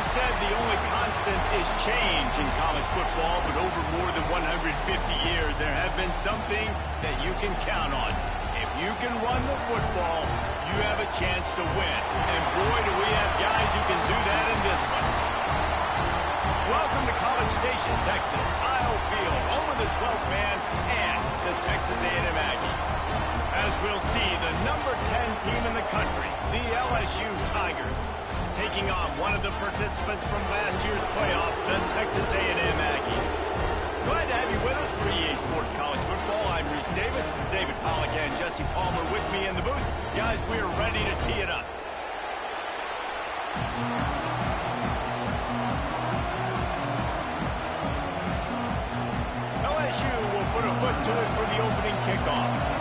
is said the only constant is change in college football, but over more than 150 years, there have been some things that you can count on. If you can run the football, you have a chance to win. And boy, do we have guys who can do that in this one. Welcome to College Station, Texas, Kyle Field, home of the 12th man and the Texas A&M Aggies. As we'll see, the number 10 team in the country, the LSU Tigers, taking on one of the participants from last year's playoff, the Texas A&M Aggies. Glad to have you with us for EA Sports College Football. I'm Reese Davis, David Pollack, and Jesse Palmer with me in the booth. Guys, we are ready to tee it up. LSU will put a foot to it for the opening kickoff.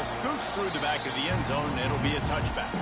Scoots through the back of the end zone, and it'll be a touchback.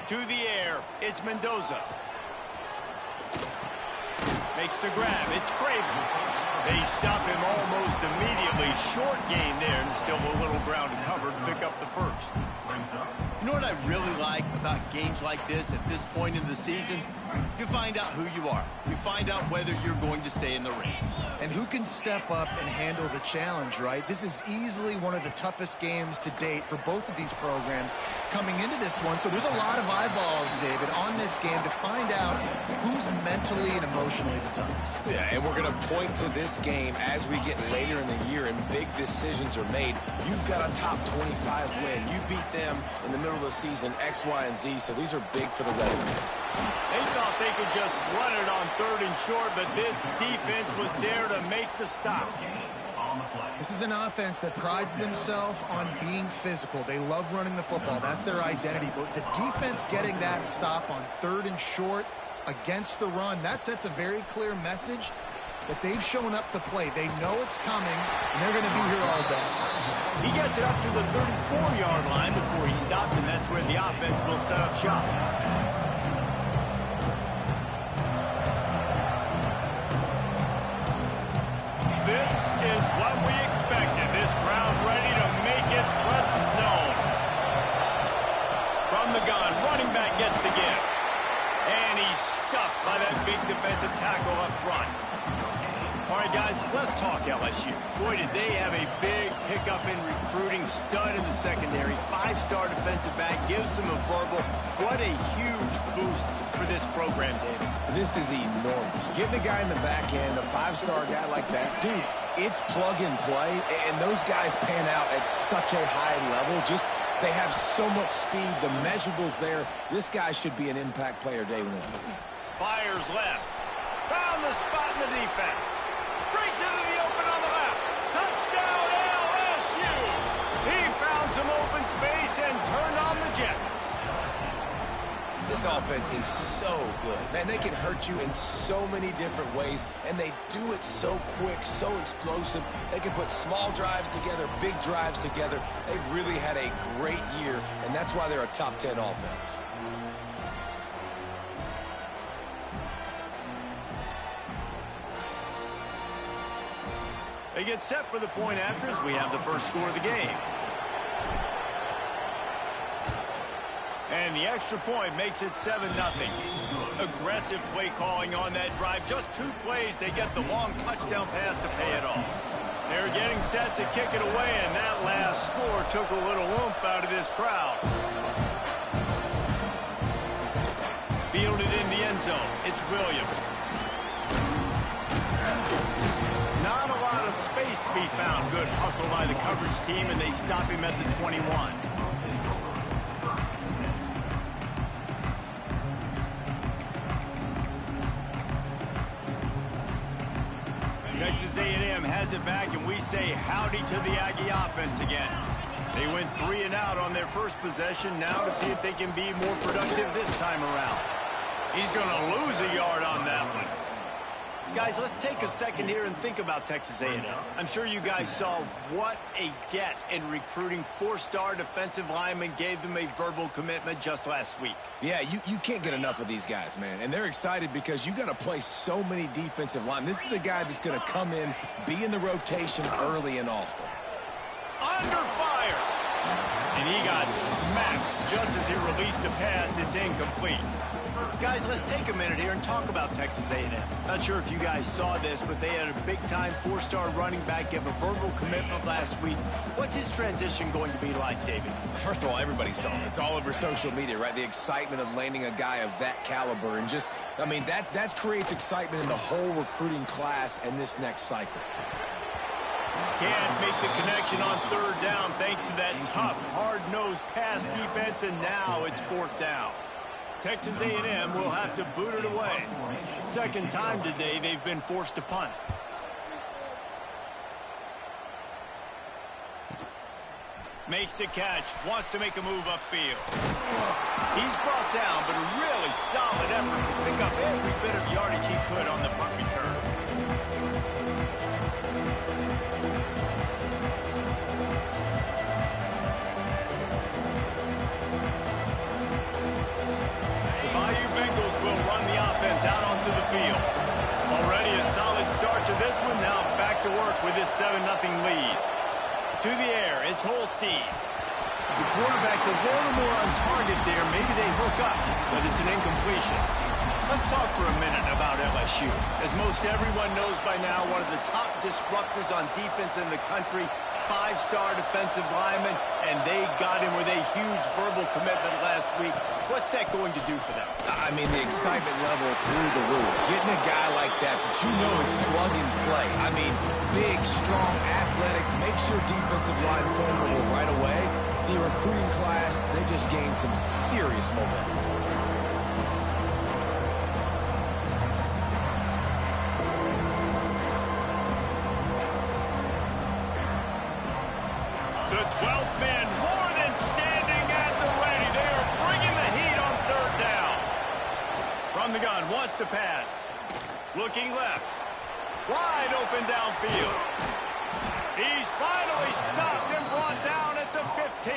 To the air, it's Mendoza. Makes the grab, it's Craven. They stop him almost immediately. Short gain there, and still a little ground to cover to pick up the first. You know what I really like about games like this at this point in the season? You find out who you are. You find out whether you're going to stay in the race. And who can step up and handle the challenge, right? This is easily one of the toughest games to date for both of these programs coming into this one. So there's a lot of eyeballs, David, on this game to find out who's mentally and emotionally the toughest. Yeah, and we're going to point to this game as we get later in the year and big decisions are made. You've got a top 25 win. You beat them in the middle of the season, X, Y, and Z, so these are big for the resume. They thought they could just run it on 3rd and short, but this defense was there to make the stop. This is an offense that prides themselves on being physical. They love running the football. That's their identity. But the defense getting that stop on 3rd and short against the run, that sets a very clear message that they've shown up to play. They know it's coming, and they're going to be here all day. He gets it up to the 34-yard line before he stopped, and that's where the offense will set up shop. This is what we expected. This crowd ready to make its presence known. From the gun, running back gets the give. And he's stuffed by that big defensive tackle up front. All right, guys, let's talk LSU. Boy, did they have a big pickup in recruiting. Stud in the secondary. 5-star defensive back. Gives them a verbal. What a huge boost for this program, David. This is enormous. Getting a guy in the back end, a 5-star guy like that, dude, it's plug and play, and those guys pan out at such a high level. Just, they have so much speed. The measurables there. This guy should be an impact player day one. Fires left. Found the spot in the defense. Breaks into the open on the left. Touchdown, LSU. He found some open space and turned on the Jets. This offense is so good. Man, they can hurt you in so many different ways, and they do it so quick, so explosive. They can put small drives together, big drives together. They've really had a great year, and that's why they're a top 10 offense. They get set for the point after as we have the first score of the game. And the extra point makes it 7-0. Aggressive play calling on that drive. Just 2 plays, they get the long touchdown pass to pay it off. They're getting set to kick it away, and that last score took a little oomph out of this crowd. Fielded in the end zone. It's Williams. Not a lot of space to be found. Good hustle by the coverage team, and they stop him at the 21. Texas A&M has it back, and we say howdy to the Aggie offense again. They went 3 and out on their first possession, now to see if they can be more productive this time around. He's going to lose a yard on that one. Guys, let's take a second here and think about Texas A&M. I'm sure you guys saw what a get in recruiting. 4-star defensive linemen gave them a verbal commitment just last week. Yeah, you can't get enough of these guys, man. And they're excited because you got to play so many defensive linemen. This is the guy that's going to come in, be in the rotation early and often. Under fire! And he got smacked just as he released the pass. It's incomplete. Guys, let's take a minute here and talk about Texas A&M. Not sure if you guys saw this, but they had a big-time 4-star running back give a verbal commitment last week. What's his transition going to be like, David? First of all, everybody saw it. It's all over social media, right? The excitement of landing a guy of that caliber. And just, I mean, that creates excitement in the whole recruiting class and this next cycle. Can't make the connection on 3rd down thanks to that tough, hard-nosed pass defense, and now it's 4th down. Texas A&M will have to boot it away. Second time today they've been forced to punt. Makes the catch, wants to make a move upfield. He's brought down, but a really solid effort to pick up every bit of yardage he could on the punt return. Out onto the field. Already a solid start to this one. Now back to work with this 7-0 lead. To the air, it's Holstein. The quarterback's a little more on target there. Maybe they hook up, but it's an incompletion. Let's talk for a minute about LSU. As most everyone knows by now, one of the top disruptors on defense in the country. 5-star defensive lineman, and they got him with a huge verbal commitment last week. What's that going to do for them? I mean, the excitement level through the roof. Getting a guy like that you know is plug and play. I mean, big, strong, athletic, makes your defensive line formidable right away. The recruiting class, they just gained some serious momentum. The 12th man more than standing at the ready. They are bringing the heat on 3rd down. From the gun, wants to pass. Looking left. Wide open downfield. He's finally stopped and brought down at the 15.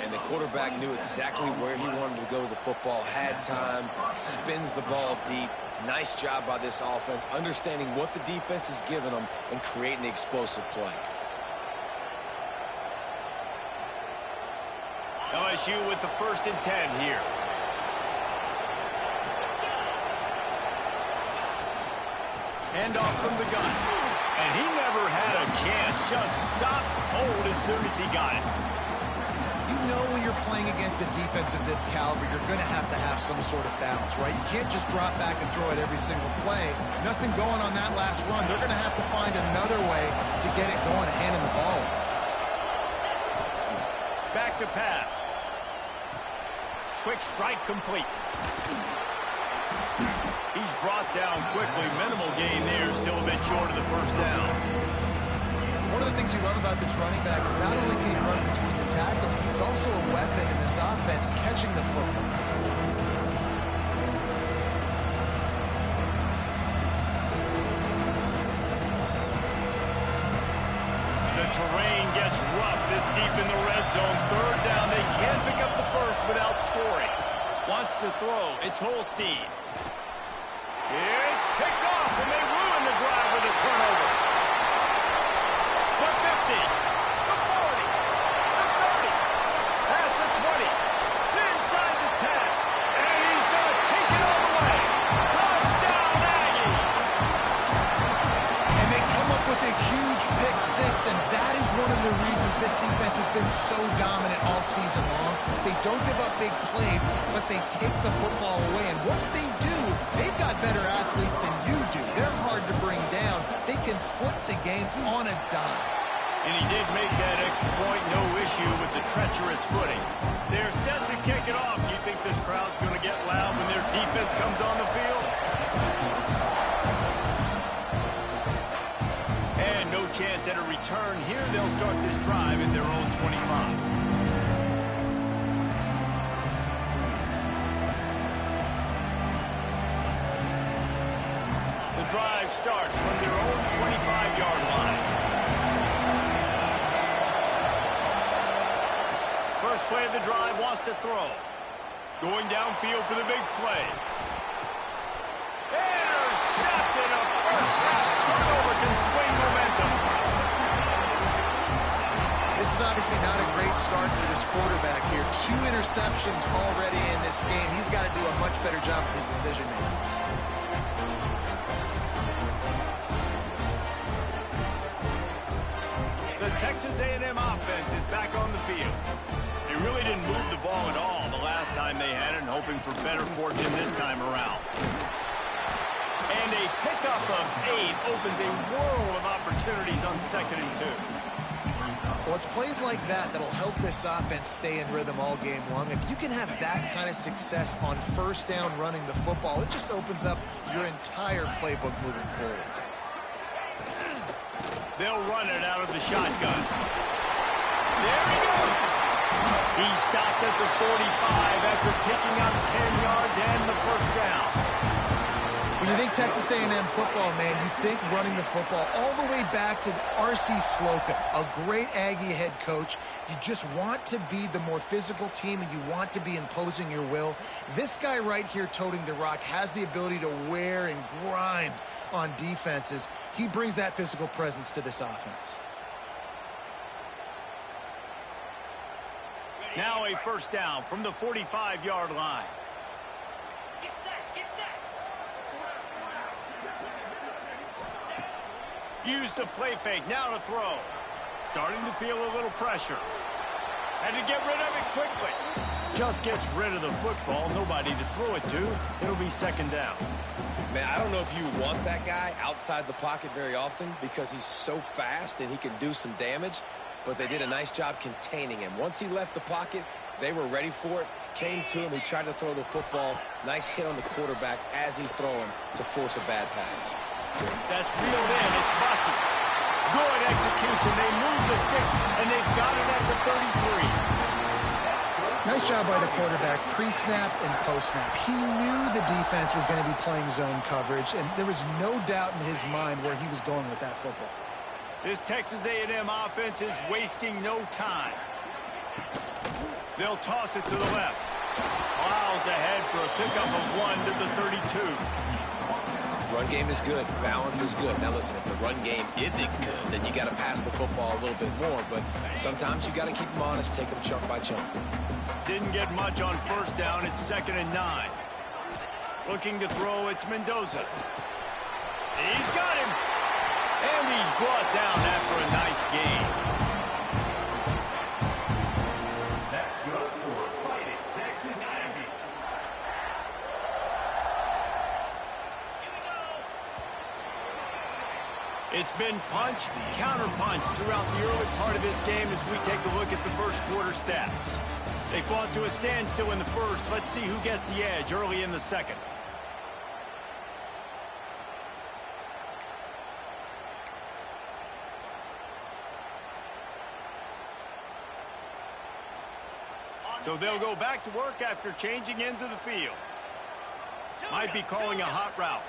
And the quarterback knew exactly where he wanted to go with the football, had time, spins the ball deep. Nice job by this offense, understanding what the defense is giving them and creating the explosive play. LSU with the 1st and 10 here. Handoff from the gun. And he never had a chance. Just stopped cold as soon as he got it. You know when you're playing against a defense of this caliber, you're going to have some sort of balance, right? You can't just drop back and throw it every single play. Nothing going on that last run. They're going to have to find another way to get it going and hand him the ball. Back to pass. Quick strike complete. He's brought down quickly. Minimal gain there. Still a bit short of the 1st down. One of the things you love about this running back is not only can he run between the tackles, but he's also a weapon in this offense catching the football. The terrain gets rough this deep in the red zone. 3rd down. They can't pick up the 1st without scoring. Wants to throw. It's Holstein. It's picked off, and they ruin the drive with a turnover. The 50, the 40, the 30, past the 20, inside the 10, and he's going to take it all the way. Touchdown, Aggie! And they come up with a huge pick 6, and that is one of the reasons this defense has been so dominant all season long. They don't give up big plays, but they take the football away, and once they do, they've got better athletes than you do. They're hard to bring down. They can flip the game on a dime. And he did make that extra point, no issue with the treacherous footing. They're set to kick it off. Do you think this crowd's going to get loud when their defense comes on the field? return. Here they'll start this drive at their own 25. The drive starts from their own 25-yard line. First play of the drive, wants to throw. Going downfield for the big play. Intercepted. A first-half turnover can swing momentum. This is obviously not a great start for this quarterback here. 2 interceptions already in this game. He's got to do a much better job with his decision-making. The Texas A&M offense is back on the field. They really didn't move the ball at all the last time they had it, and hoping for better fortune this time around. And a pickup of 8 opens a world of opportunities on 2nd and 2. Well, it's plays like that that'll help this offense stay in rhythm all game long. If you can have that kind of success on first down running the football, it just opens up your entire playbook moving forward. They'll run it out of the shotgun. There he goes. He stopped at the 45 after picking up 10 yards and the first down. When you think Texas A&M football, man, you think running the football all the way back to R.C. Slocum, a great Aggie head coach. You just want to be the more physical team, and you want to be imposing your will. This guy right here toting the rock has the ability to wear and grind on defenses. He brings that physical presence to this offense. Now a first down from the 45-yard line. Use the play fake, now to throw. Starting to feel a little pressure. Had to get rid of it quickly. Just gets rid of the football, nobody to throw it to. It'll be 2nd down. Man, I don't know if you want that guy outside the pocket very often because he's so fast and he can do some damage, but they did a nice job containing him. Once he left the pocket, they were ready for it, came to him, he tried to throw the football. Nice hit on the quarterback as he's throwing to force a bad pass. That's reeled in. It's Bussey. Good execution. They move the sticks, and they've got it at the 33. Nice job by the quarterback, pre-snap and post-snap. He knew the defense was going to be playing zone coverage, and there was no doubt in his mind where he was going with that football. This Texas A&M offense is wasting no time. They'll toss it to the left. Plows ahead for a pickup of 1 to the 32. Run game is good. Balance is good. Now, listen, if the run game isn't good, then you got to pass the football a little bit more. But sometimes you got to keep them honest, take them chunk by chunk. Didn't get much on first down. It's 2nd and 9. Looking to throw, it's Mendoza. He's got him. And he's brought down after a nice gain. That's good for Fighting Texas Aggie. It's been punch, counter-punch throughout the early part of this game as we take a look at the first quarter stats. They fought to a standstill in the first. Let's see who gets the edge early in the second. So they'll go back to work after changing into the field. Might be calling a hot route.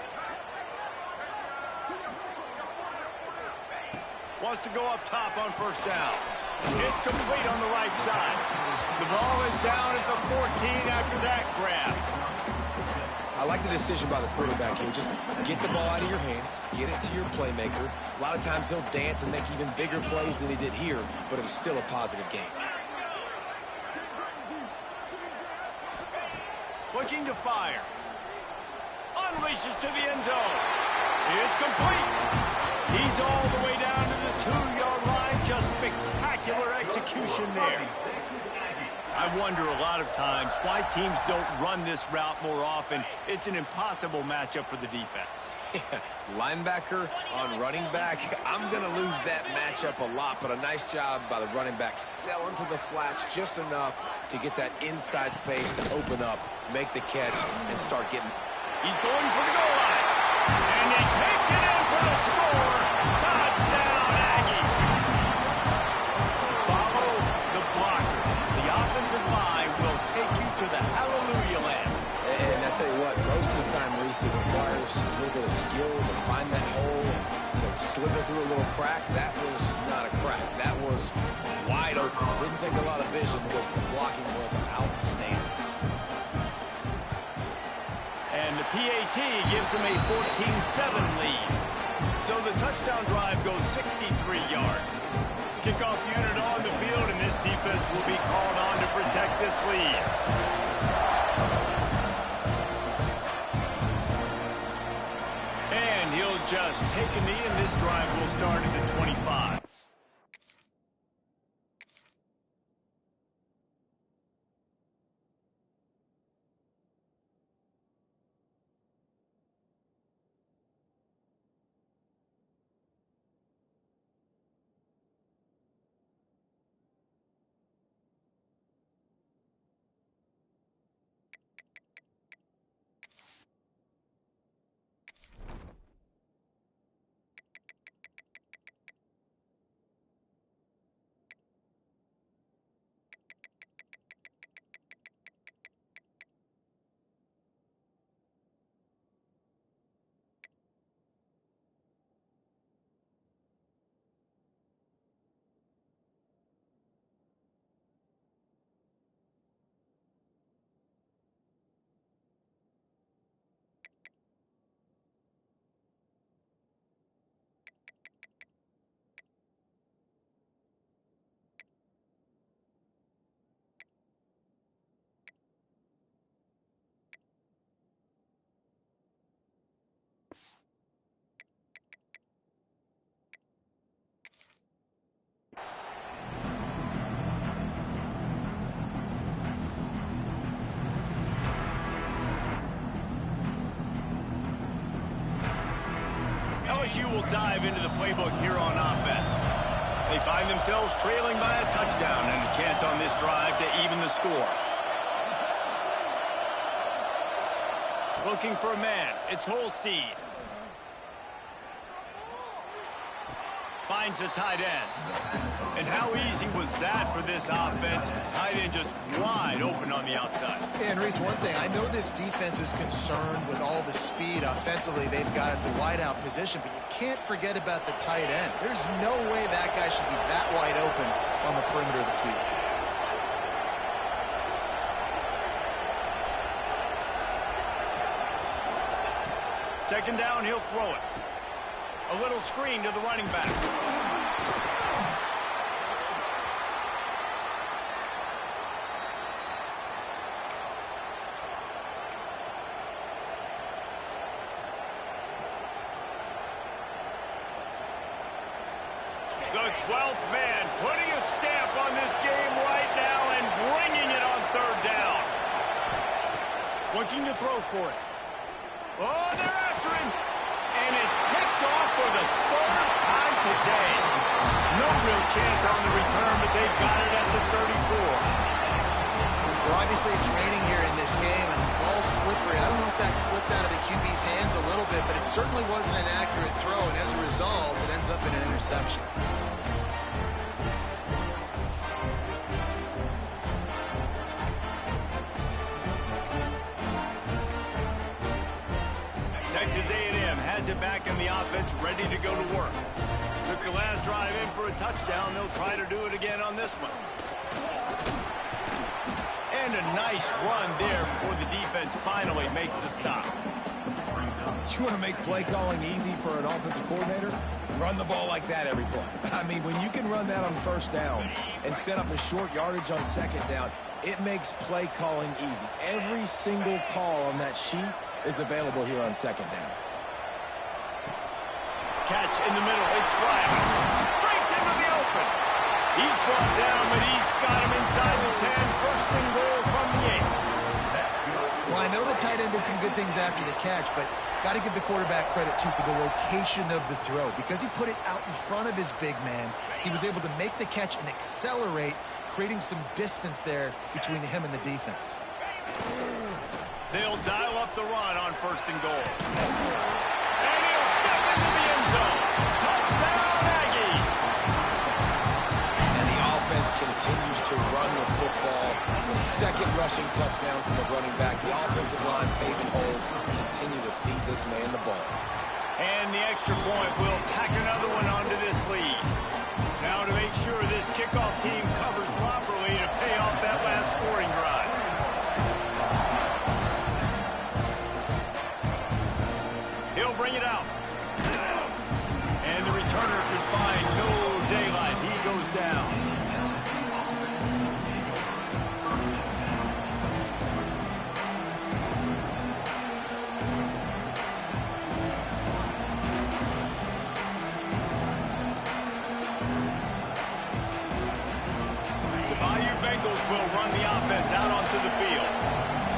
Wants to go up top on first down. It's complete on the right side. The ball is down at the 14 after that grab. I like the decision by the quarterback here. Just get the ball out of your hands, get it to your playmaker. A lot of times he'll dance and make even bigger plays than he did here, but it was still a positive game. Looking to fire. Unleashes to the end zone. It's complete. He's all the way down to the 2-yard line. Just spectacular execution there. I wonder a lot of times why teams don't run this route more often. It's an impossible matchup for the defense. Yeah, linebacker on running back. I'm going to lose that matchup a lot, but a nice job by the running back selling to the flats just enough to get that inside space to open up, make the catch, and start getting. He's going for the goal line. And he takes it in for the score. Touchdown, Aggie. tell you what, most of the time, Reese, it requires a little bit of skill to find that hole and slither through a little crack. That was not a crack. That was wide open. It didn't take a lot of vision because the blocking was outstanding. And the PAT gives them a 14-7 lead. So the touchdown drive goes 63 yards. Kickoff unit on the field, and this defense will be called on to protect this lead. And he'll just take a knee, and this drive will start at the 25. LSU will dive into the playbook here on offense. They find themselves trailing by a touchdown and a chance on this drive to even the score. Looking for a man. It's Holstein. Finds the tight end. And how easy was that for this offense? Tight end just wide open on the outside. Yeah, and Reese, one thing, I know this defense is concerned with all the speed offensively they've got at the wideout position, but you can't forget about the tight end. There's no way that guy should be that wide open on the perimeter of the field. Second down, he'll throw it. A little screen to the running back. The 12th man putting a stamp on this game right now and bringing it on third down. Looking to throw for it. Oh, they're after him. And it's picked off for the third time today. No real chance on the return, but they've got it at the 34. Well, obviously it's raining here in this game, and the ball's slippery. I don't know if that slipped out of the QB's hands a little bit, but it certainly wasn't an accurate throw, and as a result, it ends up in an interception. Texas A&M has it back in the offense, ready to go to work. Took the last drive in for a touchdown. They'll try to do it again on this one. And a nice run there before the defense finally makes the stop. You want to make play calling easy for an offensive coordinator? Run the ball like that every play. I mean, when you can run that on first down and set up a short yardage on second down, it makes play calling easy. Every single call on that sheet is available here on second down. Catch in the middle. It's Ryan. Breaks into the open. He's brought down, but he's got him inside the 10. First and goal from the 8. Well, I know the tight end did some good things after the catch, but got to give the quarterback credit, too, for the location of the throw. Because he put it out in front of his big man, he was able to make the catch and accelerate, creating some distance there between him and the defense. They'll dial up the run on first and goal. And he'll step into the end zone. Touchdown, Aggies! And the offense continues to run the football The second rushing touchdown from the running back. The offensive line paving holes. Continue to feed this man the ball. And the extra point will tack another one onto this lead. Now to make sure this kickoff team covers properly to pay off that last scoring drive. He'll bring it out. And the returner could find no daylight. He goes down. Will run the offense out onto the field.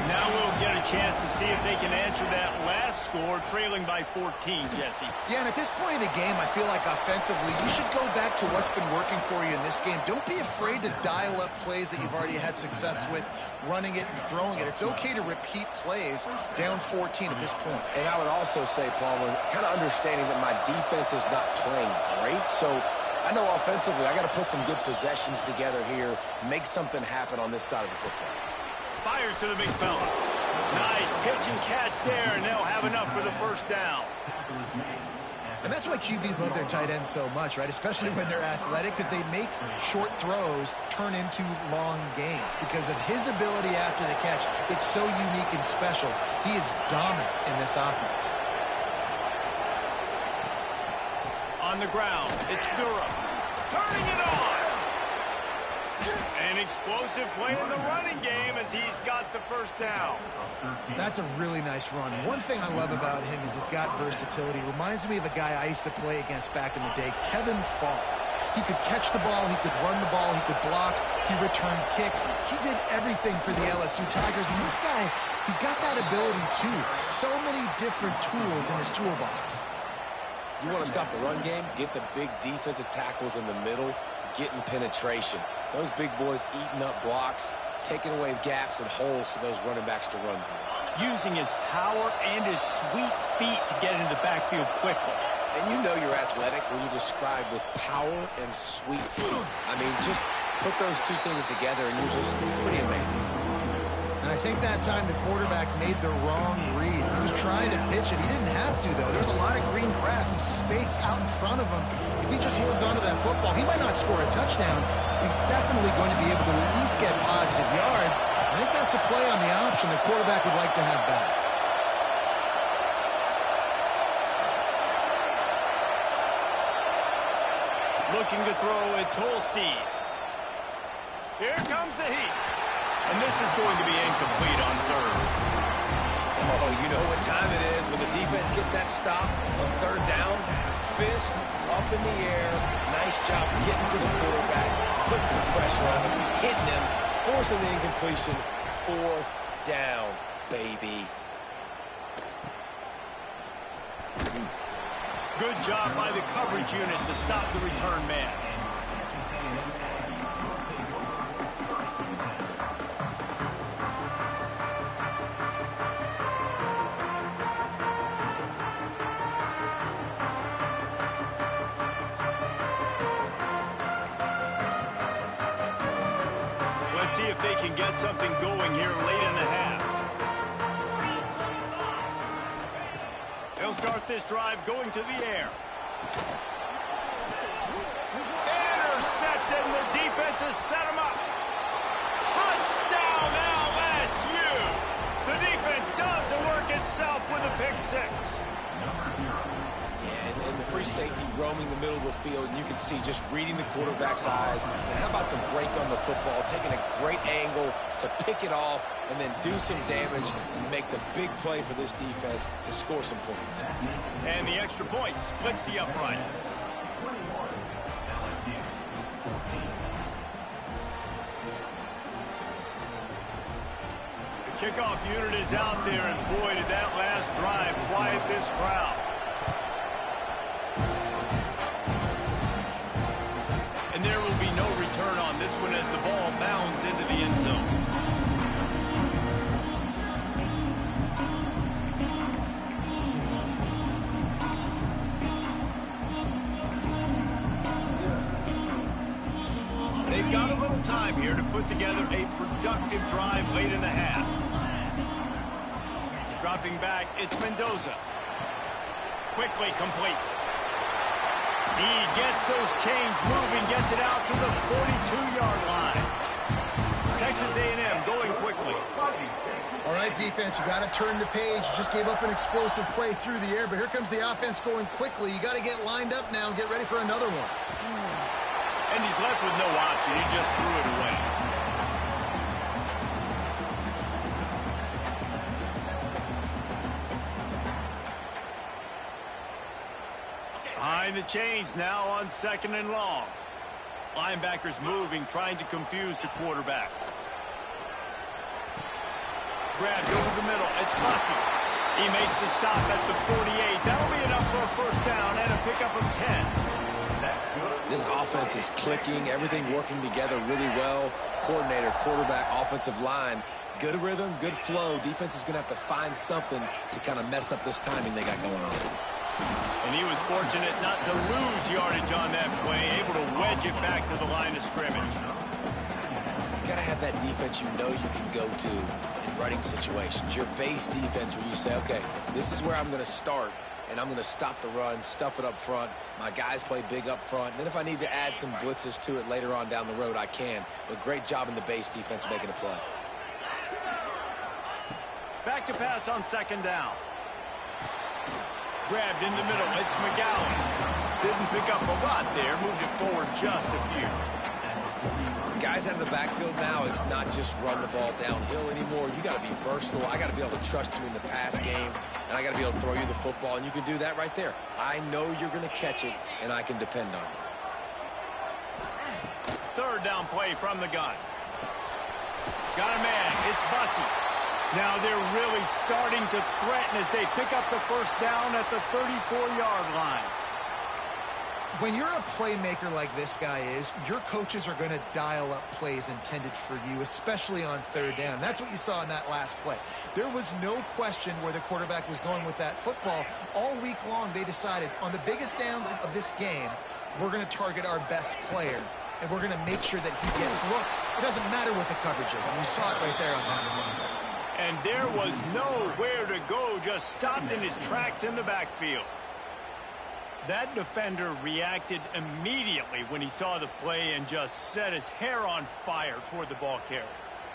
Now we'll get a chance to see if they can answer that last score, trailing by 14, Jesse. Yeah, and at this point in the game, I feel like offensively, you should go back to what's been working for you in this game. Don't be afraid to dial up plays that you've already had success with, running it and throwing it. It's okay to repeat plays down 14 at this point. And I would also say, Palmer, kind of understanding that my defense is not playing great, so I know offensively I got to put some good possessions together here, make something happen on this side of the football. Fires to the big fella. Nice pitch and catch there, and they'll have enough for the first down. And that's why QBs love their tight ends so much, right? Especially when they're athletic, because they make short throws turn into long gains. Because of his ability after the catch, it's so unique and special. He is dominant in this offense. On the ground, it's Durham. Turning it on. An explosive play in the running game as he's got the first down. That's a really nice run. One thing I love about him is he's got versatility. Reminds me of a guy I used to play against back in the day, Kevin Falk. He could catch the ball, he could run the ball, he could block, he returned kicks. He did everything for the LSU Tigers. And this guy, he's got that ability too. So many different tools in his toolbox. You want to stop the run game? Get the big defensive tackles in the middle, getting penetration. Those big boys eating up blocks, taking away gaps and holes for those running backs to run through. Using his power and his sweet feet to get into the backfield quickly. And you know you're athletic when you describe with power and sweet feet. I mean, just put those two things together and you're just pretty amazing. And I think that time the quarterback made the wrong read. He was trying to pitch it. He didn't have to, though. There's a lot of green grass and space out in front of him. If he just holds onto that football, he might not score a touchdown, but he's definitely going to be able to at least get positive yards. I think that's a play on the option the quarterback would like to have back. Looking to throw, it's Holstein. Here comes the heat. And this is going to be incomplete on third. Oh, you know what time it is when the defense gets that stop on third down. Fist up in the air. Nice job getting to the quarterback, putting some pressure on him, hitting him, forcing the incompletion. Fourth down, baby. Good job by the coverage unit to stop the return man. Let's see if they can get something going here late in the half. They'll start this drive going to the air. Intercepted, and the defense has set him up. Touchdown, LSU! The defense does the work itself with a pick six. And the free safety roaming the middle of the field, and you can see just reading the quarterback's eyes. And how about the break on the football, taking a great angle to pick it off and then do some damage and make the big play for this defense to score some points. And the extra point splits the uprights. The kickoff unit is out there, and boy, did that last drive quiet this crowd. And there will be no return on this one as the ball bounds into the end zone. They've got a little time here to put put together a productive drive late in the half. Dropping back, it's Mendoza. Quickly complete. He gets those chains moving, gets it out to the 42-yard line. Texas A&M going quickly. All right, defense, you got to turn the page. You just gave up an explosive play through the air, but here comes the offense going quickly. You got to get lined up now and get ready for another one. And he's left with no option. He just threw it away. Behind the chains now on 2nd and long. Linebackers moving, trying to confuse the quarterback. Grabbed over the middle. It's Bussey. He makes the stop at the 48. That'll be enough for a first down and a pickup of 10. This offense is clicking, everything working together really well. Coordinator, quarterback, offensive line, good rhythm, good flow. Defense is going to have to find something to kind of mess up this timing they got going on. And he was fortunate not to lose yardage on that play, able to wedge it back to the line of scrimmage. You got to have that defense you know you can go to in running situations. Your base defense where you say, okay, this is where I'm going to start. And I'm going to stop the run, stuff it up front. My guys play big up front. And then if I need to add some blitzes to it later on down the road, I can. But great job in the base defense making a play. Back to pass on 2nd down. Grabbed in the middle. It's McGowan. Didn't pick up a lot there. Moved it forward just a few. Guys out of the backfield now, it's not just run the ball downhill anymore. You got to be versatile. I got to be able to trust you in the pass game, and I got to be able to throw you the football, and you can do that right there. I know you're going to catch it, and I can depend on you. 3rd down play from the gun. Got a man. It's Bussey. Now they're really starting to threaten as they pick up the first down at the 34-yard line. When you're a playmaker like this guy is, your coaches are going to dial up plays intended for you, especially on 3rd down. That's what you saw in that last play. There was no question where the quarterback was going with that football. All week long, they decided on the biggest downs of this game, we're going to target our best player, and we're going to make sure that he gets looks. It doesn't matter what the coverage is, and you saw it right there on that one. And there was nowhere to go, just stopped in his tracks in the backfield. That defender reacted immediately when he saw the play and just set his hair on fire toward the ball carrier.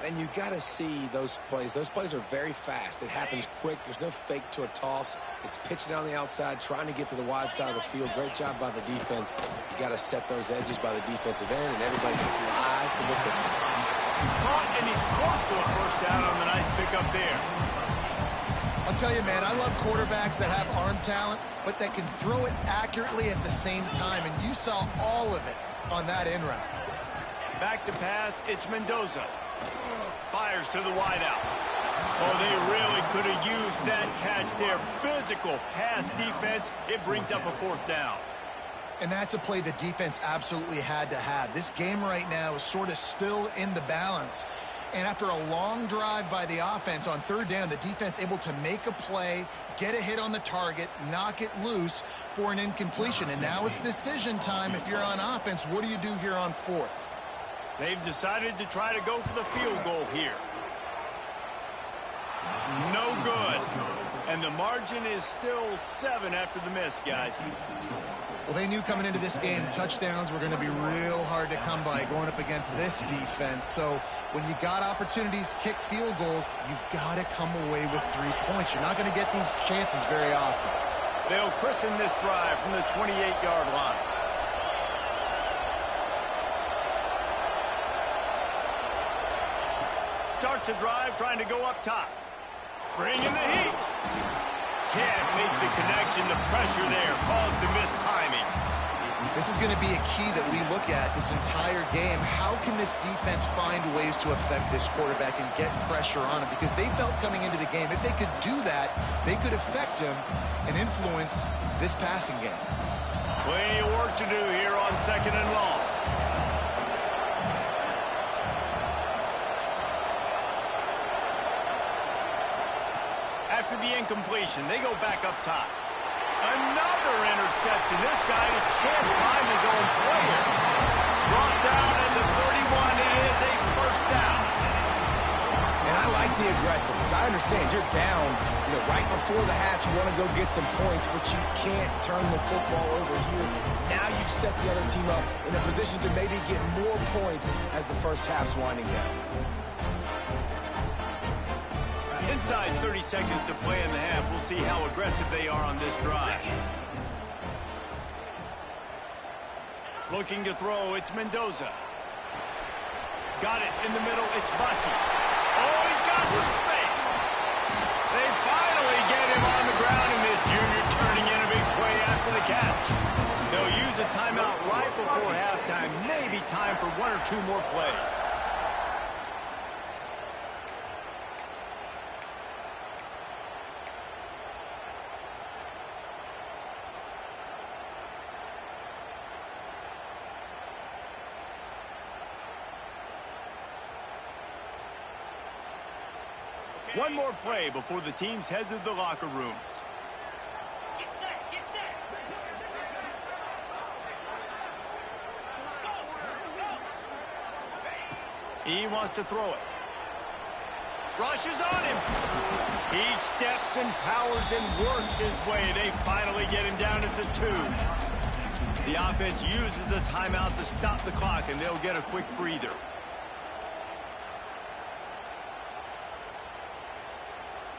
And you got to see those plays. Those plays are very fast. It happens quick. There's no fake to a toss. It's pitching on the outside, trying to get to the wide side of the field. Great job by the defense. You got to set those edges by the defensive end, and everybody fly to the football. Caught, and he's close to a first down on the nice pickup there. I'll tell you, man, I love quarterbacks that have arm talent, but that can throw it accurately at the same time, and you saw all of it on that in route. Back to pass, it's Mendoza. Fires to the wideout. Oh, they really could have used that catch there. Physical pass defense. It brings up a 4th down. And that's a play the defense absolutely had to have. This game right now is sort of still in the balance. And after a long drive by the offense on 3rd down, the defense able to make a play, get a hit on the target, knock it loose for an incompletion. And now it's decision time if you're on offense. What do you do here on 4th? They've decided to try to go for the field goal here. No good. And the margin is still 7 after the miss, guys. Well, they knew coming into this game, touchdowns were going to be real hard to come by going up against this defense. So when you got opportunities to kick field goals, you've got to come away with 3 points. You're not going to get these chances very often. They'll christen this drive from the 28-yard line. Starts a drive trying to go up top. Bringing the heat. Can't make the connection. The pressure there caused the missed timing. This is going to be a key that we look at this entire game. How can this defense find ways to affect this quarterback and get pressure on him? Because they felt coming into the game, if they could do that, they could affect him and influence this passing game. Plenty of work to do here on 2nd and long. After the incompletion, they go back up top. Another interception. This guy just can't find his own players. Brought down at the 31. It is a first the aggressiveness. I understand you're down, right before the half. You want to go get some points, but you can't turn the football over here. Now you've set the other team up in a position to maybe get more points as the first half's winding down. Inside 30 seconds to play in the half. We'll see how aggressive they are on this drive. Looking to throw, it's Mendoza. Got it in the middle, it's Bussey. Oh, he's got some space. They finally get him on the ground, and this junior turning in a big play after the catch. They'll use a timeout right before halftime. Maybe time for one or two more plays. One more play before the teams head to the locker rooms. Get set, get set. He wants to throw it. Rushes on him. He steps and powers and works his way. They finally get him down at the 2. The offense uses a timeout to stop the clock, and they'll get a quick breather.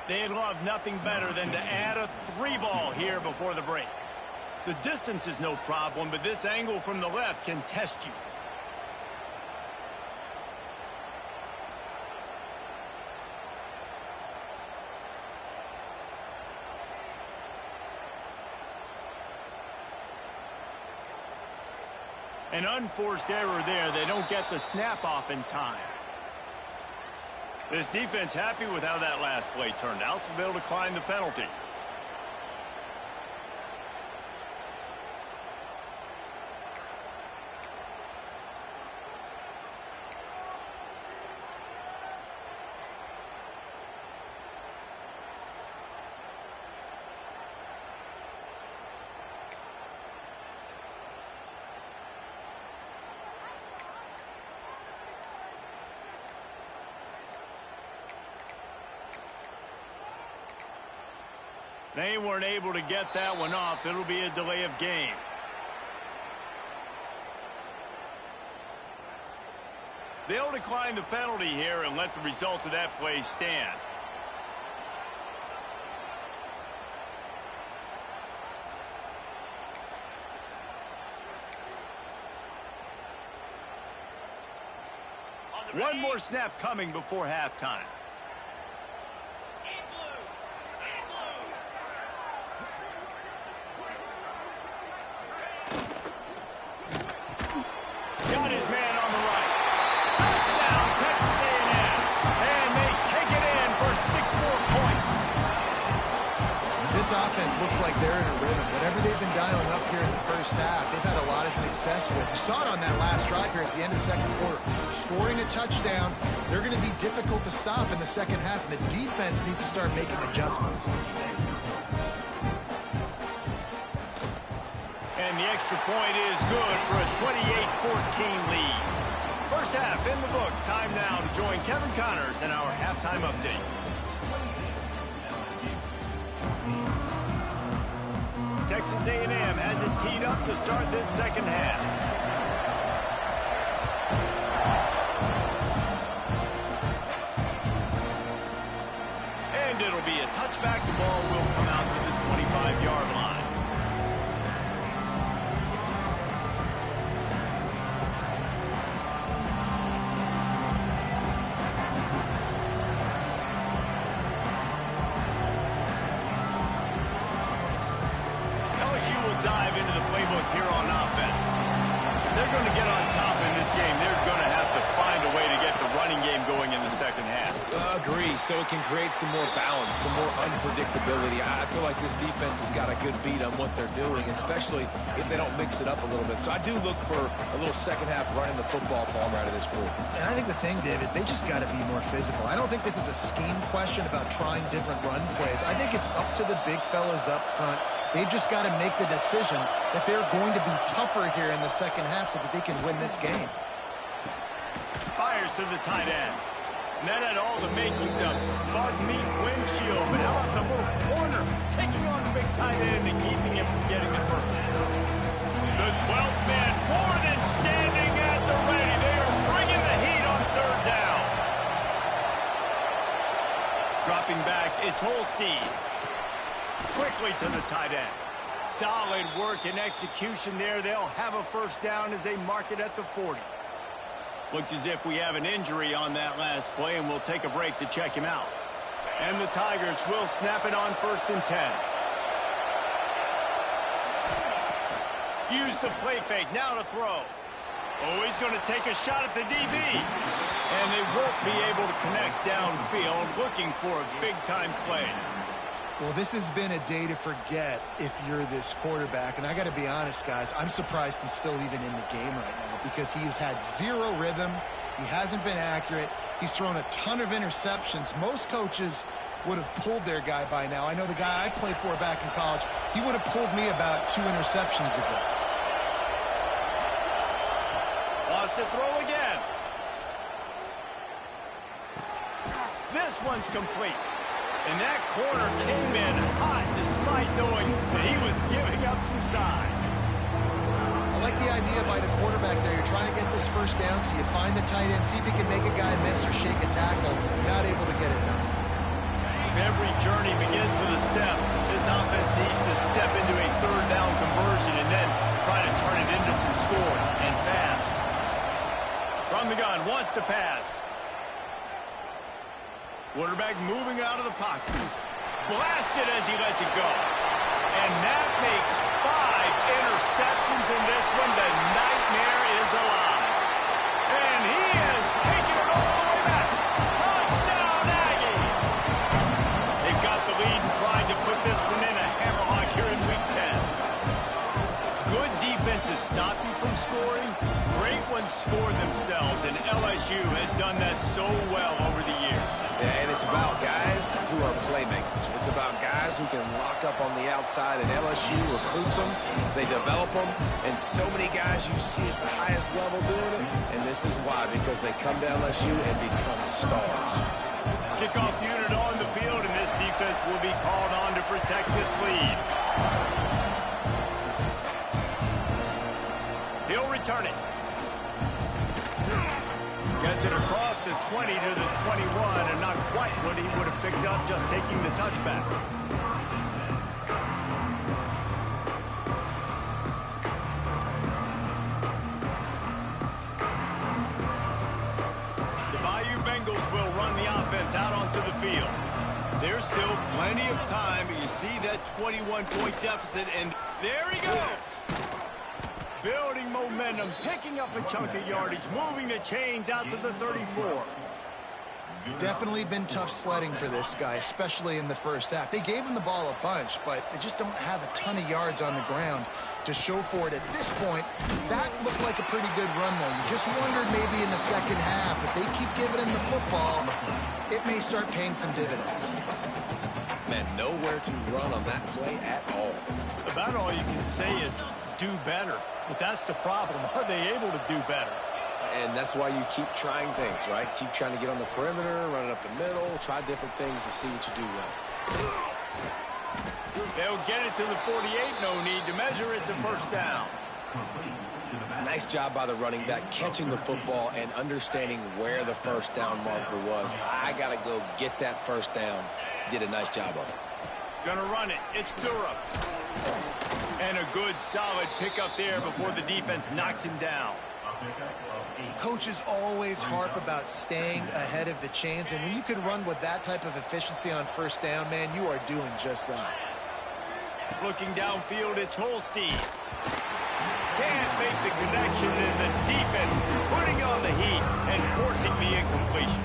They'd love nothing better than to add a 3-ball here before the break. The distance is no problem, but this angle from the left can test you. An unforced error there. They don't get the snap off in time. This defense happy with how that last play turned out, so they'll decline the penalty. They weren't able to get that one off. It'll be a delay of game. They'll decline the penalty here and let the result of that play stand. One more snap coming before halftime. Got his man on the right. Touchdown, Texas A&M. And they take it in for 6 more points. This offense looks like they're in a rhythm. Whatever they've been dialing up here in the first half, they've had a lot of success with. You saw it on that last drive here at the end of the second quarter. Scoring a touchdown, they're going to be difficult to stop in the second half, and the defense needs to start making adjustments. And the extra point is good for a 28-14 lead. First half in the books. Time now to join Kevin Connors in our halftime update. Texas A&M has it teed up to start this second half. And it'll be a touchback. The ball will come out to the 25-yard line. LSU will dive into the playbook here on offense. If they're going to get on top in this game, they're going to have to find a way to get the running game going in the second half. Agree, so it can create some more balance, some more unpredictability. I feel like this defense has got a good beat on what they're doing, especially if they don't mix it up a little bit. So I do look for a little second half running the football ball right of this group. And I think the thing, Dave, is they just got to be more physical. I don't think this is a scheme question about trying different run plays. I think it's up to the big fellas up front. They've just got to make the decision that they're going to be tougher here in the second half so that they can win this game. Fires to the tight end. And that had all the makings of bug meat windshield. But how about the little corner taking on the big tight end and keeping him from getting the first? The 12th man more than standing at the ready. They are bringing the heat on third down. Dropping back, it's Holstein. Quickly to the tight end. Solid work and execution there. They'll have a first down as they mark it at the 40. Looks as if we have an injury on that last play, and we'll take a break to check him out. And the Tigers will snap it on 1st and 10. Use the play fake, now to throw. Oh, he's going to take a shot at the DB. And they won't be able to connect downfield, looking for a big-time play. Well, this has been a day to forget if you're this quarterback. And I got to be honest, guys, I'm surprised he's still even in the game right now because he's had zero rhythm. He hasn't been accurate. He's thrown a ton of interceptions. Most coaches would have pulled their guy by now. I know the guy I played for back in college, he would have pulled me about 2 interceptions ago. Lost to throw again. This one's complete. And that corner came in hot despite knowing that he was giving up some size. I like the idea by the quarterback there. You're trying to get this first down, so you find the tight end, see if he can make a guy miss or shake a tackle. Not able to get it done. If every journey begins with a step, this offense needs to step into a third down conversion and then try to turn it into some scores, and fast. From the gun, wants to pass. Quarterback moving out of the pocket. Blasted as he lets it go. And that makes 5 interceptions in this one. The nightmare is alive. And he has taken it all the way back. Touchdown, Aggie! They've got the lead and tried to put this one in a hammerlock here in Week 10. Good defenses stop you from scoring. Great ones score themselves, and LSU has done that so well over the years. Yeah, and it's about guys who are playmakers. It's about guys who can lock up on the outside, and LSU recruits them, they develop them, and so many guys you see at the highest level doing it, and this is why, because they come to LSU and become stars. Kickoff unit on the field, and this defense will be called on to protect this lead. He'll return it. Gets it across the 20 to the 21, and not quite what he would have picked up just taking the touchback. The Bayou Bengals will run the offense out onto the field. There's still plenty of time, but you see that 21-point deficit, and there he goes. Building momentum, picking up a chunk of yardage, moving the chains out to the 34. Definitely been tough sledding for this guy, especially in the first half. They gave him the ball a bunch, but they just don't have a ton of yards on the ground to show for it at this point. That looked like a pretty good run, though. You just wondered maybe in the second half, if they keep giving him the football, it may start paying some dividends. Man, nowhere to run on that play at all. About all you can say is do better. But that's the problem. Are they able to do better? And that's why you keep trying things, right? Keep trying to get on the perimeter, run it up the middle, try different things to see what you do well. They'll get it to the 48. No need to measure. It's a first down. Nice job by the running back, catching the football and understanding where the first down marker was. I got to go get that first down. Did a nice job of it. Gonna run it. It's Durham. And a good, solid pickup there before the defense knocks him down. Coaches always harp about staying ahead of the chains, and when you can run with that type of efficiency on first down, man, you are doing just that. Looking downfield, it's Holstein. Can't make the connection, and the defense putting on the heat and forcing the incompletion.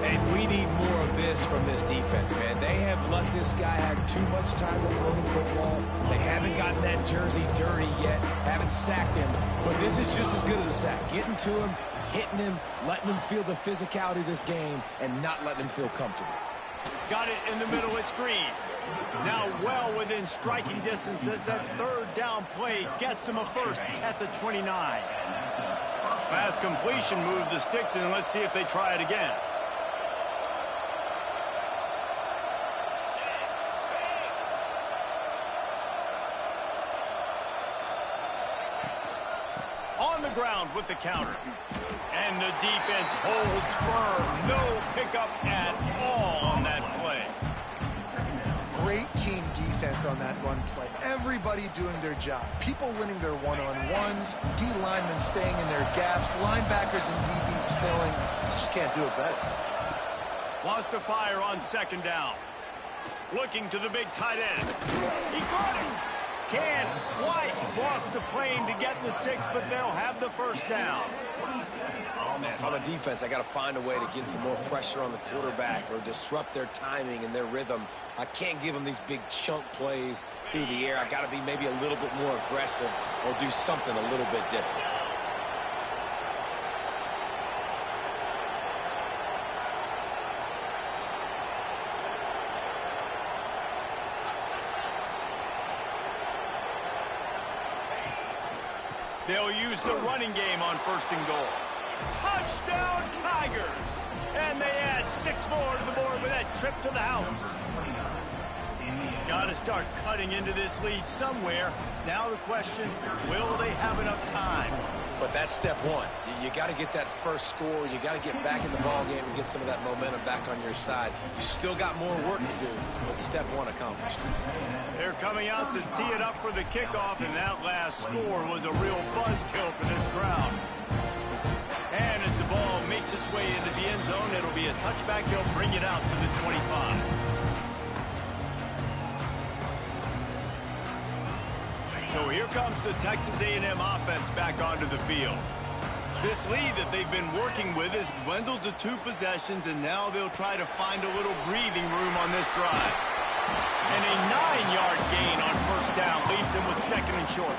And we need more of this from this defense, man. They have let this guy have too much time to throw the football. They haven't gotten that jersey dirty yet, haven't sacked him. But this is just as good as a sack. Getting to him, hitting him, letting him feel the physicality of this game, and not letting him feel comfortable. Got it in the middle, it's Green. Now well within striking distance as that third down play gets him a first at the 29. Pass completion, move the sticks, and let's see if they try it again. on the ground with the counter. And the defense holds firm. No pickup at all on that play. Great team defense on that run play. Everybody doing their job. People winning their one-on-ones, D linemen staying in their gaps, linebackers and DBs filling. You just can't do it better. Wants to fire on second down. Looking to the big tight end. He caught him. Can White cross the plane to get the 6, but they'll have the first down. Man, if I'm a defense, I got to find a way to get some more pressure on the quarterback or disrupt their timing and their rhythm. I can't give them these big chunk plays through the air. I got to be maybe a little bit more aggressive or do something a little bit different. They'll use the running game on 1st and goal. Touchdown, Tigers! And they add 6 more to the board with that trip to the house. Got to start cutting into this lead somewhere. Now the question, will they have enough time? But that's step one. You got to get that first score. You got to get back in the ball game and get some of that momentum back on your side. You still got more work to do, but step one accomplished. They're coming out to tee it up for the kickoff, and that last score was a real buzzkill for this crowd. And as the ball makes its way into the end zone, it'll be a touchback. They'll bring it out to the 25. So here comes the Texas A&M offense back onto the field. This lead that they've been working with has dwindled to 2 possessions, and now they'll try to find a little breathing room on this drive. And a 9-yard gain on 1st down leaves them with 2nd and short.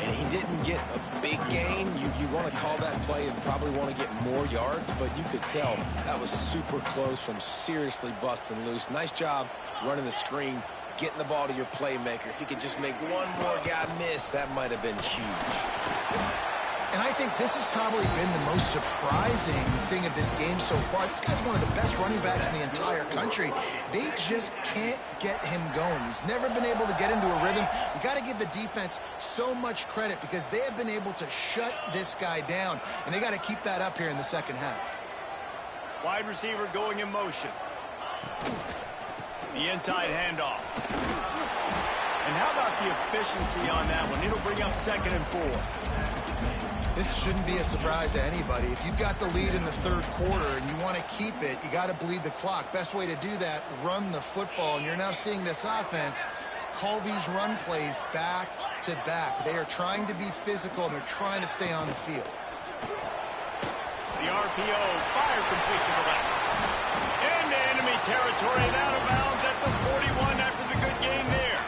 And he didn't get a big gain. You want to call that play and probably want to get more yards, but you could tell that was super close from seriously busting loose. Nice job running the screen, getting the ball to your playmaker. If he could just make one more guy miss, that might have been huge. And I think this has probably been the most surprising thing of this game so far. This guy's one of the best running backs in the entire country. They just can't get him going. He's never been able to get into a rhythm. You got to give the defense so much credit because they have been able to shut this guy down, and they got to keep that up here in the second half. Wide receiver going in motion. The inside handoff. And how about the efficiency on that one? It'll bring up 2nd and 4. This shouldn't be a surprise to anybody. If you've got the lead in the 3rd quarter and you want to keep it, you got to bleed the clock. Best way to do that, run the football. And you're now seeing this offense call these run plays back to back. They are trying to be physical, and they're trying to stay on the field. The RPO, fire complete to the left. Into enemy territory and out of bounds at the 41 after the good game there.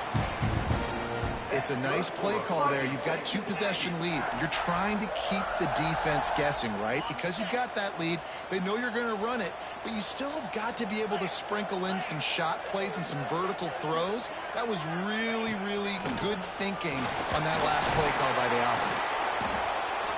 It's a nice play call there. You've got 2-possession lead. You're trying to keep the defense guessing, right? Because you've got that lead, they know you're going to run it, but you still have got to be able to sprinkle in some shot plays and some vertical throws. That was really, really good thinking on that last play call by the offense.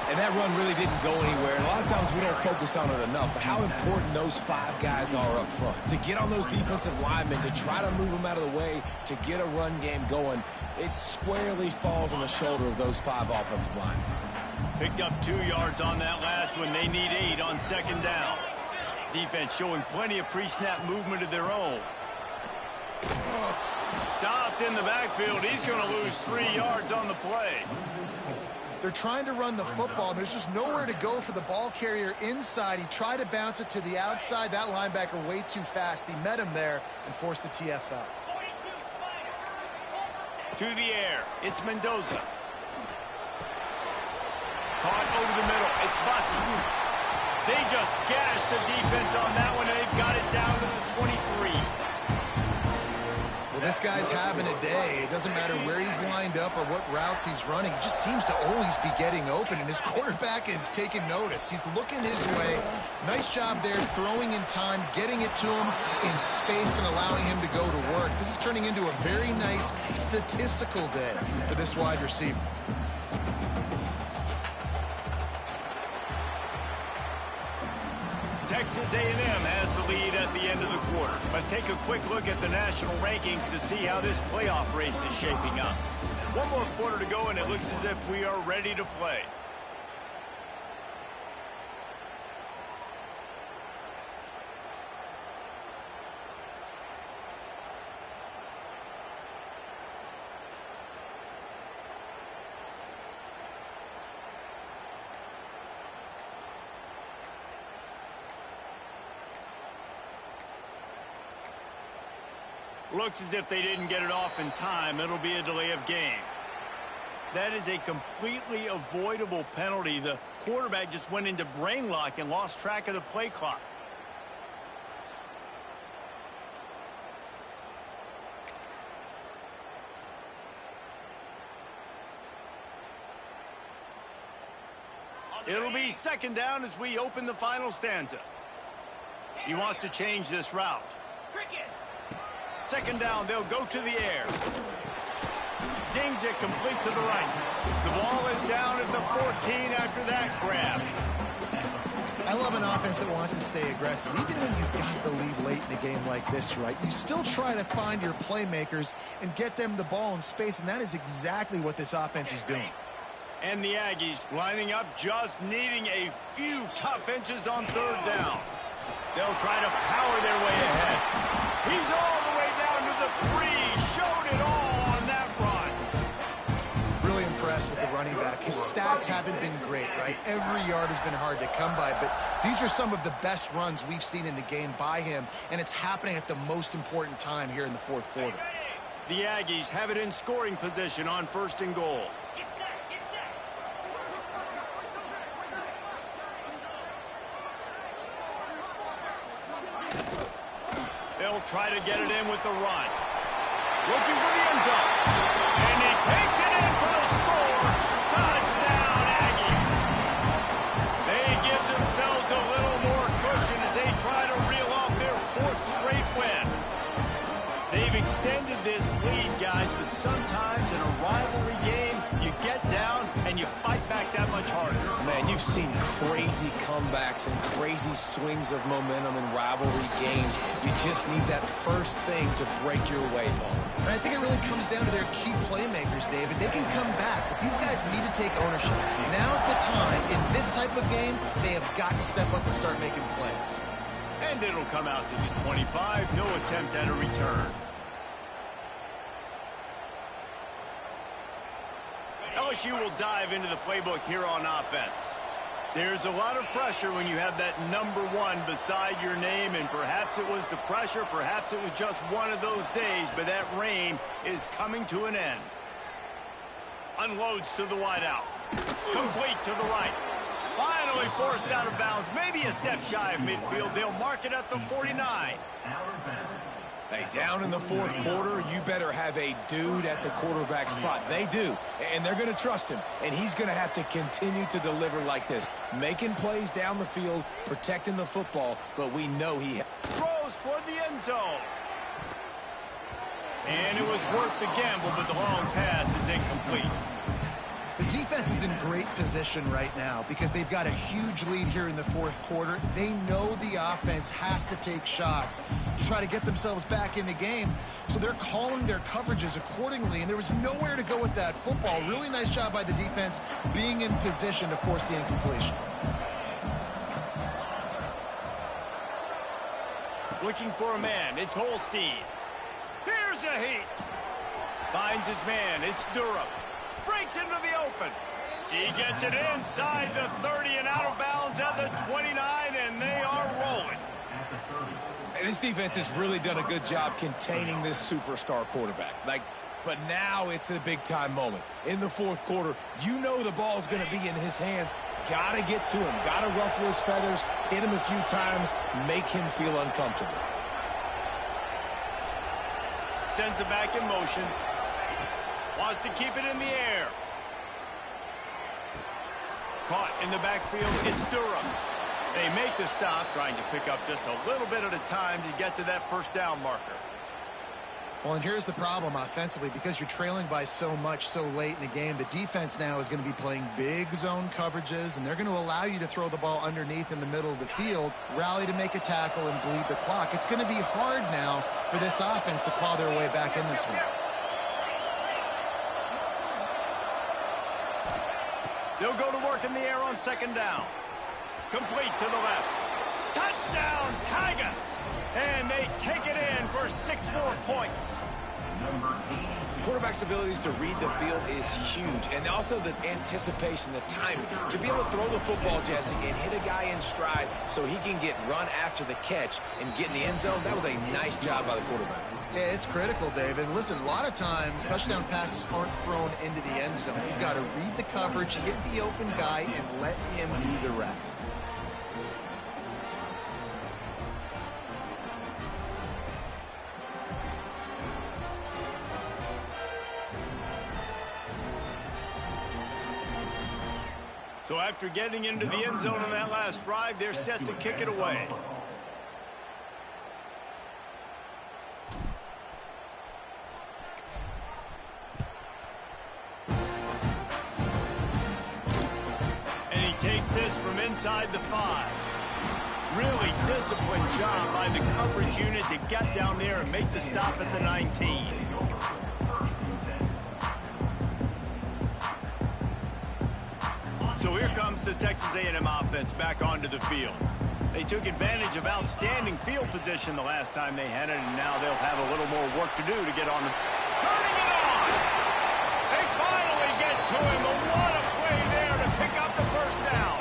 And that run really didn't go anywhere. And a lot of times we don't focus on it enough, but how important those 5 guys are up front. To get on those defensive linemen, to try to move them out of the way, to get a run game going, it squarely falls on the shoulder of those 5 offensive linemen. Picked up 2 yards on that last one. They need 8 on 2nd down. Defense showing plenty of pre-snap movement of their own. Stopped in the backfield. He's going to lose 3 yards on the play. They're trying to run the football, and there's just nowhere to go for the ball carrier inside. He tried to bounce it to the outside. That linebacker way too fast. He met him there and forced the TFL. To the air. It's Mendoza. Caught over the middle. It's Bussey. They just gashed the defense on that one, and they've got it down to the 23. Well, this guy's having a day. It doesn't matter where he's lined up or what routes he's running. He just seems to always be getting open, and his quarterback is taking notice. He's looking his way. Nice job there, throwing in time, getting it to him in space and allowing him to go to work. This is turning into a very nice statistical day for this wide receiver. Texas A&M has the lead at the end of the quarter. Let's take a quick look at the national rankings to see how this playoff race is shaping up. One more quarter to go, and it looks as if we are ready to play. Looks as if they didn't get it off in time. It'll be a delay of game. That is a completely avoidable penalty. The quarterback just went into brain lock and lost track of the play clock. It'll be second down as we open the final stanza. He wants to change this route. Second down, they'll go to the air. Zings it complete to the right. The ball is down at the 14 after that grab. I love an offense that wants to stay aggressive. Even when you've got the lead late in the game like this, right, you still try to find your playmakers and get them the ball in space, and that is exactly what this offense is doing. And the Aggies lining up, just needing a few tough inches on third down. They'll try to power their way ahead. He's all the way down to the 3. Showed it all on that run. Really impressed with the running back. His stats haven't been great, right? Every yard has been hard to come by, but these are some of the best runs we've seen in the game by him, and it's happening at the most important time here in the fourth quarter. The Aggies have it in scoring position on first and goal. They'll try to get it in with the run. Looking for the end zone. And he takes it in for the score. Touchdown, Aggie. They give themselves a little more cushion as they try to reel off their 4th straight win. They've extended this lead, guys, but sometimes in a rivalry game, you get down and you fight back that much harder. Man, you've seen crazy comebacks and crazy swings of momentum in rivalry games. You just need that first thing to break your way, Paul. And I think it really comes down to their key playmakers, David. They can come back, but these guys need to take ownership. Now's the time. In this type of game, they have got to step up and start making plays. And it'll come out to the 25. No attempt at a return. LSU will dive into the playbook here on offense. There's a lot of pressure when you have that number 1 beside your name, and perhaps it was the pressure, perhaps it was just one of those days, but that rain is coming to an end. Unloads to the wideout. Complete to the right. Finally forced out of bounds, maybe a step shy of midfield. They'll mark it at the 49. Hey, down in the fourth quarter, you better have a dude at the quarterback spot. They do, and they're going to trust him, and he's going to have to continue to deliver like this, making plays down the field, protecting the football, but we know he throws toward the end zone. And it was worth the gamble, but the long pass is incomplete. The defense is in great position right now because they've got a huge lead here in the fourth quarter. They know the offense has to take shots to try to get themselves back in the game, so they're calling their coverages accordingly, and there was nowhere to go with that football. Really nice job by the defense being in position to force the incompletion. Looking for a man. It's Holstein. Here's a heat. Finds his man. It's Durham. Breaks into the open. He gets it inside the 30 and out of bounds at the 29, and they are rolling. This defense has really done a good job containing this superstar quarterback. But now it's a big-time moment. In the fourth quarter, you know the ball's going to be in his hands. Got to get to him. Got to ruffle his feathers, hit him a few times, make him feel uncomfortable. Sends it back in motion. Wants to keep it in the air. Caught in the backfield, it's Durham. They make the stop, trying to pick up just a little bit at a time to get to that first down marker. Well, and here's the problem offensively. Because you're trailing by so much so late in the game, the defense now is going to be playing big zone coverages, and they're going to allow you to throw the ball underneath in the middle of the field, rally to make a tackle, and bleed the clock. It's going to be hard now for this offense to claw their way back in this one. They'll go to work in the air on second down. Complete to the left. Touchdown, Tigers! And they take it in for 6 more points. Quarterback's abilities to read the field is huge, and also the anticipation, the timing. To be able to throw the football, Jesse, and hit a guy in stride so he can get run after the catch and get in the end zone, that was a nice job by the quarterback. Yeah, it's critical, David. Listen, a lot of times touchdown passes aren't thrown into the end zone. You've got to read the coverage, hit the open guy, and let him do the rest. So after getting into the end zone on that last drive, they're set to kick it away. And he takes this from inside the 5. Really disciplined job by the coverage unit to get down there and make the stop at the 19. So here comes the Texas A&M offense back onto the field. They took advantage of outstanding field position the last time they had it, and now they'll have a little more work to do to get on the... Turning it on! They finally get to him, but what a play there to pick up the first down.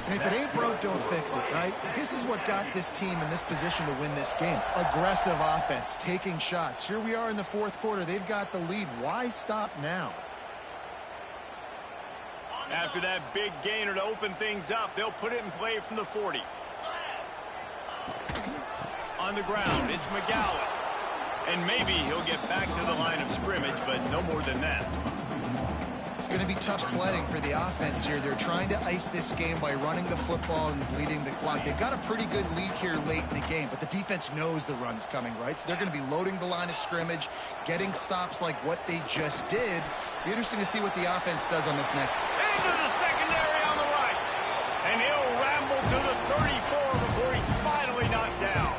And if it ain't broke, don't fix it, right? This is what got this team in this position to win this game. Aggressive offense, taking shots. Here we are in the 4th quarter. They've got the lead. Why stop now? After that big gainer to open things up, they'll put it in play from the 40. On the ground, it's McGowan. And maybe he'll get back to the line of scrimmage, but no more than that. It's going to be tough sledding for the offense here. They're trying to ice this game by running the football and bleeding the clock. They've got a pretty good lead here late in the game, but the defense knows the run's coming, right? So they're going to be loading the line of scrimmage, getting stops like what they just did. Be interesting to see what the offense does on this next. Into the secondary on the right. And he'll ramble to the 34 before he's finally knocked down.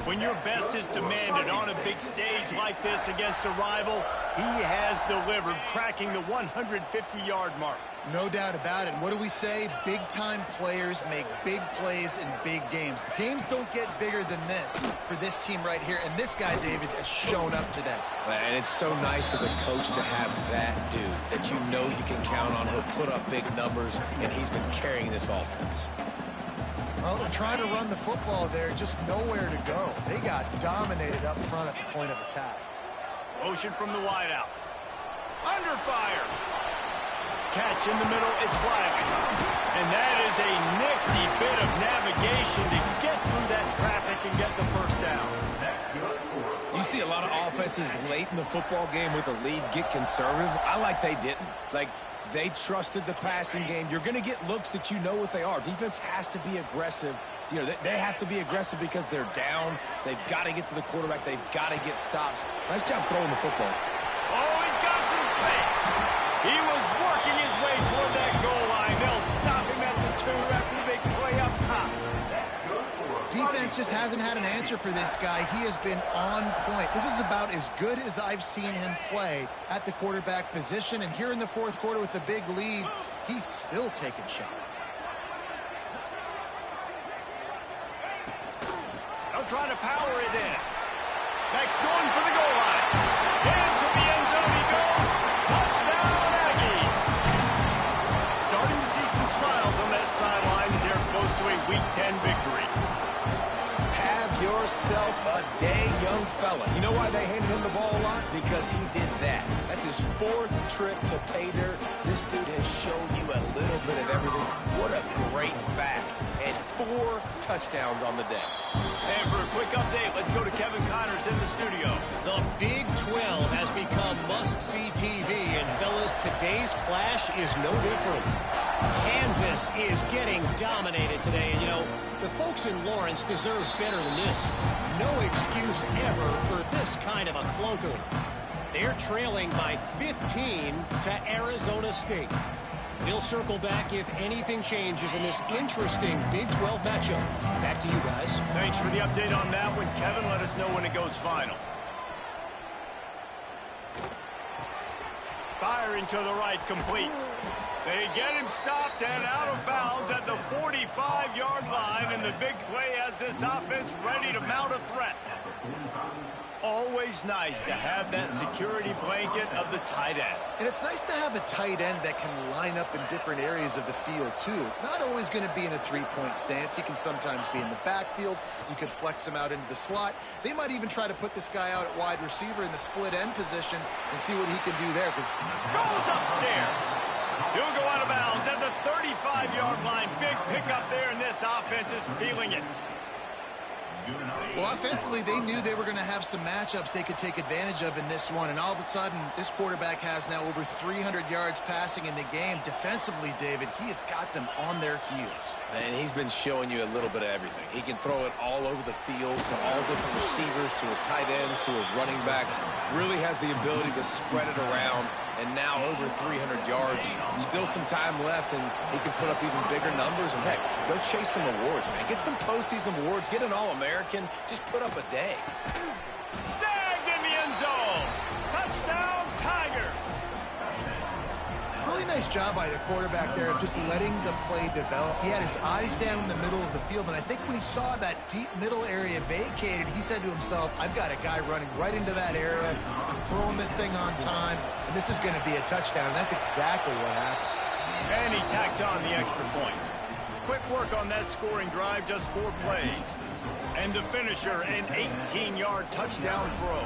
When your best is demanded on a big stage like this against a rival, he has delivered, cracking the 150-yard mark. No doubt about it. What do we say? Big-time players make big plays in big games. The games don't get bigger than this for this team right here. And this guy, David, has shown up today. And it's so nice as a coach to have that dude that you know you can count on. He'll put up big numbers, and he's been carrying this offense. Well, they're trying to run the football there, just nowhere to go. They got dominated up front at the point of attack. Motion from the wideout. Under fire. Catch in the middle, it's Riley. And that is a nifty bit of navigation to get through that traffic and get the first down. You see a lot of offenses late in the football game with a lead get conservative. I like they didn't. Like, they trusted the passing game. You're going to get looks that you know what they are. Defense has to be aggressive. You know, they have to be aggressive because they're down. They've got to get to the quarterback. They've got to get stops. Nice job throwing the football. Oh, he's got some space. He was working his way toward that goal line. They'll stop him at the 2 after the big play up top. Defense just hasn't had an answer for this guy. He has been on point. This is about as good as I've seen him play at the quarterback position. And here in the 4th quarter with a big lead, he's still taking shots. They'll try to power it in. Next going for the goal line. Into the end zone he goes. Touchdown, Aggies. Starting to see some smiles on that sideline as they're close to a Week 10 victory. Yourself a day, young fella. You know why they handed him the ball a lot? Because he did that. That's his 4th trip to pay dirt. This dude has shown you a little bit of everything. What a great back. And 4 touchdowns on the day. And for a quick update, let's go to Kevin Connors in the studio. The Big 12 has become must-see TV, and fellas, today's clash is no different. Kansas is getting dominated today, and you know, the folks in Lawrence deserve better than this. No excuse ever for this kind of a clunker. They're trailing by 15 to Arizona State. We'll circle back if anything changes in this interesting Big 12 matchup. Back to you guys. Thanks for the update on that one, Kevin. Let us know when it goes final. Firing to the right, complete. They get him stopped and out of bounds at the 45-yard line, and the big play has this offense ready to mount a threat. Always nice to have that security blanket of the tight end. And it's nice to have a tight end that can line up in different areas of the field, too. It's not always going to be in a three-point stance. He can sometimes be in the backfield. You could flex him out into the slot. They might even try to put this guy out at wide receiver in the split end position and see what he can do there. Goes upstairs. He'll go out of bounds at the 35-yard line. Big pickup there, and this offense is feeling it. Well, offensively, they knew they were going to have some matchups they could take advantage of in this one, and all of a sudden, this quarterback has now over 300 yards passing in the game. Defensively, David, he has got them on their heels. And he's been showing you a little bit of everything. He can throw it all over the field to all different receivers, to his tight ends, to his running backs. Really has the ability to spread it around, and now over 300 yards. Still some time left, and he can put up even bigger numbers. And, heck, go chase some awards, man. Get some postseason awards. Get an All-American. Just put up a day. Snagged in the end zone. Touchdown, Tigers. Really nice job by the quarterback there of just letting the play develop. He had his eyes down in the middle of the field, and I think when he saw that deep middle area vacated, he said to himself, I've got a guy running right into that area. I'm throwing this thing on time, and this is going to be a touchdown. And that's exactly what happened. And he tacks on the extra point. Quick work on that scoring drive, just 4 plays. And the finisher, an 18-yard touchdown throw.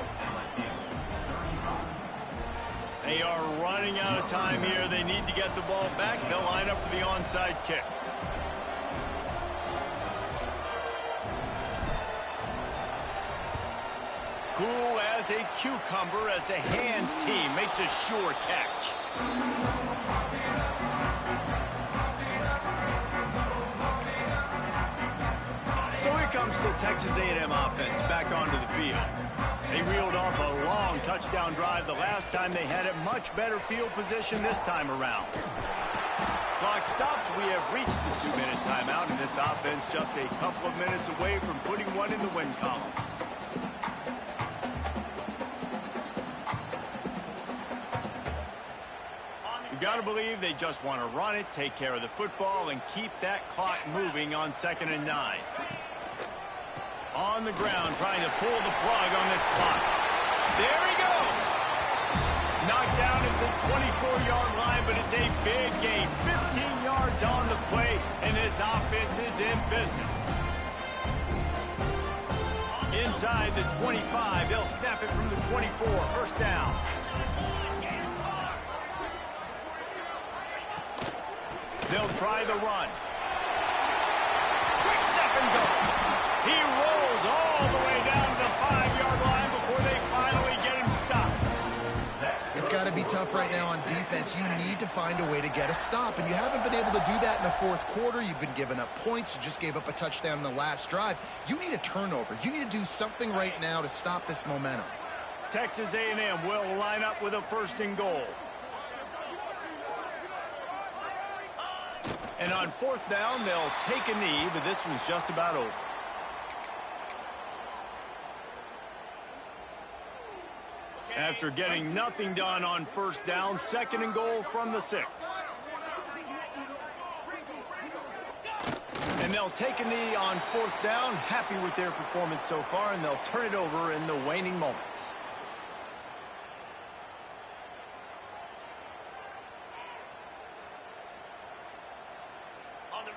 They are running out of time here. They need to get the ball back. They'll line up for the onside kick. Cool as a cucumber as the hands team makes a sure catch. So here comes the Texas A&M offense back onto the field. They reeled off a long touchdown drive the last time they had it. Much better field position this time around. Clock stops. We have reached the 2-minute timeout, and this offense just a couple of minutes away from putting one in the win column. You got to believe they just want to run it, take care of the football, and keep that clock moving on 2nd and 9. On the ground, trying to pull the plug on this clock. There he goes. Knocked down at the 24-yard line, but it's a big gain. 15 yards on the play, and this offense is in business. Inside the 25, they'll snap it from the 24. First down. They'll try the run. Quick step and go. He rolls all the way down to the 5-yard line before they finally get him stopped. It's got to be tough right now on defense. You need to find a way to get a stop, and you haven't been able to do that in the 4th quarter. You've been giving up points. You just gave up a touchdown in the last drive. You need a turnover. You need to do something right now to stop this momentum. Texas A&M will line up with a 1st and goal. And on 4th down, they'll take a knee, but this one's just about over. After getting nothing done on 1st down, 2nd and goal from the 6. And they'll take a knee on 4th down. Happy with their performance so far, and they'll turn it over in the waning moments.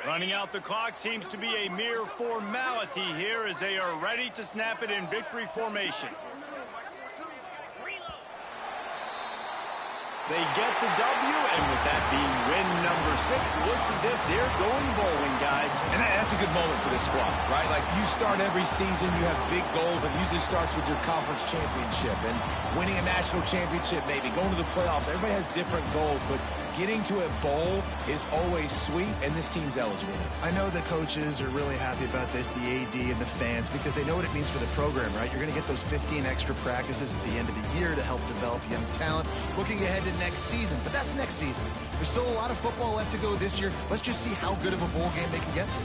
Running out the clock seems to be a mere formality here as they are ready to snap it in victory formation. They get the W, and with that being win number 6, looks as if they're going bowling, guys. And that's a good moment for this squad, right? Like, you start every season, you have big goals. It usually starts with your conference championship and winning a national championship, maybe going to the playoffs. Everybody has different goals, but getting to a bowl is always sweet, and this team's eligible. I know the coaches are really happy about this, the AD and the fans, because they know what it means for the program, right? You're going to get those 15 extra practices at the end of the year to help develop young talent. Looking ahead to next season, but that's next season. There's still a lot of football left to go this year. Let's just see how good of a bowl game they can get to.